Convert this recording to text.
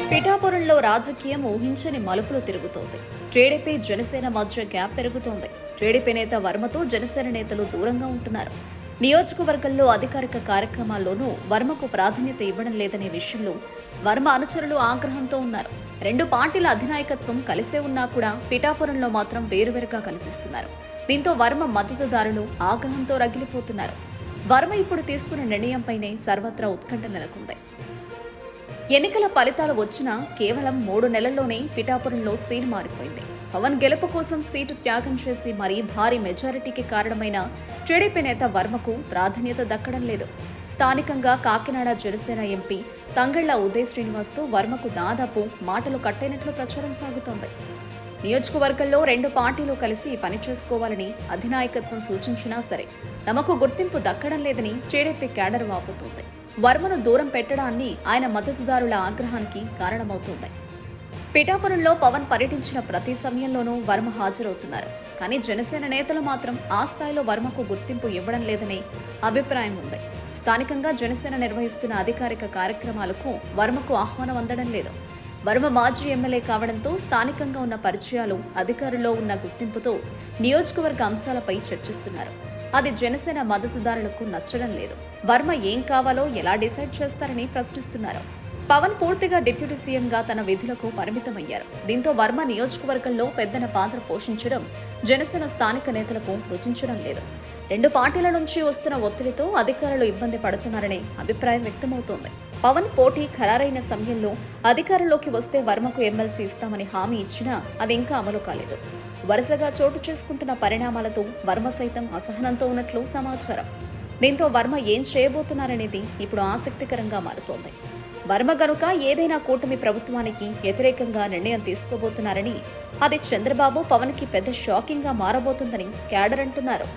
పిఠాపురంలో రాజకీయం ఊహించని మలుపులు తిరుగుతోంది. టీడీపీ జనసేన మధ్య గ్యాప్ పెరుగుతోంది. టీడీపీ నేత వర్మతో జనసేన నేతలు దూరంగా ఉంటున్నారు. నియోజకవర్గంలో అధికారిక కార్యక్రమాల్లోనూ వర్మకు ప్రాధాన్యత ఇవ్వడం లేదనే విషయంలో వర్మ అనుచరులు ఆగ్రహంతో ఉన్నారు. రెండు పార్టీల అధినాయకత్వం కలిసే ఉన్నా కూడా పిఠాపురంలో మాత్రం వేరువేరుగా కనిపిస్తున్నారు. దీంతో వర్మ మద్దతుదారులు ఆగ్రహంతో రగిలిపోతున్నారు. వర్మ ఇప్పుడు తీసుకున్న నిర్ణయంపైనే సర్వత్రా ఉత్కంఠ నెలకొంది. ఎన్నికల ఫలితాలు వచ్చినా కేవలం 3 నెలల్లోనే పిఠాపురంలో సీన్ మారిపోయింది. పవన్ గెలుపు కోసం సీటు త్యాగం చేసి మరీ భారీ మెజారిటీకి కారణమైన టీడీపీ నేత వర్మకు ప్రాధాన్యత దక్కడం లేదు. స్థానికంగా కాకినాడ జనసేన ఎంపీ తంగళ్ల ఉదయ్ శ్రీనివాస్తో వర్మకు దాదాపు మాటలు కట్టైనట్లు ప్రచారం సాగుతోంది. నియోజకవర్గంలో రెండు పార్టీలు కలిసి పనిచేసుకోవాలని అధినాయకత్వం సూచించినా సరే తమకు గుర్తింపు దక్కడం లేదని టీడీపీ క్యాడర్ వాపోతోంది. వర్మను దూరం పెట్టడాన్ని ఆయన మద్దతుదారుల ఆగ్రహానికి కారణమవుతోంది. పిఠాపురంలో పవన్ పర్యటించిన ప్రతి సమయంలోనూ వర్మ హాజరవుతున్నారు. కానీ జనసేన నేతలు మాత్రం ఆ స్థాయిలో వర్మకు గుర్తింపు ఇవ్వడం లేదనే అభిప్రాయం ఉంది. స్థానికంగా జనసేన నిర్వహిస్తున్న అధికారిక కార్యక్రమాలకు వర్మకు ఆహ్వానం అందడం లేదు. వర్మ మాజీ ఎమ్మెల్యే కావడంతో స్థానికంగా ఉన్న పరిచయాలు, అధికారుల్లో ఉన్న గుర్తింపుతో నియోజకవర్గ అంశాలపై చర్చిస్తున్నారు. అది జనసేన మద్దతుదారులకు నచ్చడం లేదు. వర్మ ఏం కావాలో ఎలా డిసైడ్ చేస్తారని ప్రశ్నిస్తున్నారు. పవన్ పూర్తిగా డిప్యూటీ సీఎంగా తన విధులకు పరిమితమయ్యారు. దీంతో వర్మ నియోజకవర్గంలో పెద్దన పాత్ర పోషించడం జనసేన స్థానిక నేతలకు రుచించడం లేదు. రెండు పార్టీల నుంచి వస్తున్న ఒత్తిడితో అధికారులు ఇబ్బంది పడుతున్నారనే అభిప్రాయం వ్యక్తమవుతోంది. పవన్ పోటీ ఖరారైన సమయంలో అధికారంలోకి వస్తే వర్మకు ఎమ్మెల్సీ ఇస్తామని హామీ ఇచ్చినా అది ఇంకా అమలు కాలేదు. వరుసగా చోటు చేసుకుంటున్న పరిణామాలతో వర్మ సైతం అసహనంతో ఉన్నట్లు సమాచారం. దీంతో వర్మ ఏం చేయబోతున్నారనేది ఇప్పుడు ఆసక్తికరంగా మారుతోంది. వర్మ గనుక ఏదైనా కూటమి ప్రభుత్వానికి వ్యతిరేకంగా నిర్ణయం తీసుకోబోతున్నారని, అది చంద్రబాబు, పవన్కి పెద్ద షాకింగ్గా మారబోతుందని క్యాడర్ అంటున్నారు.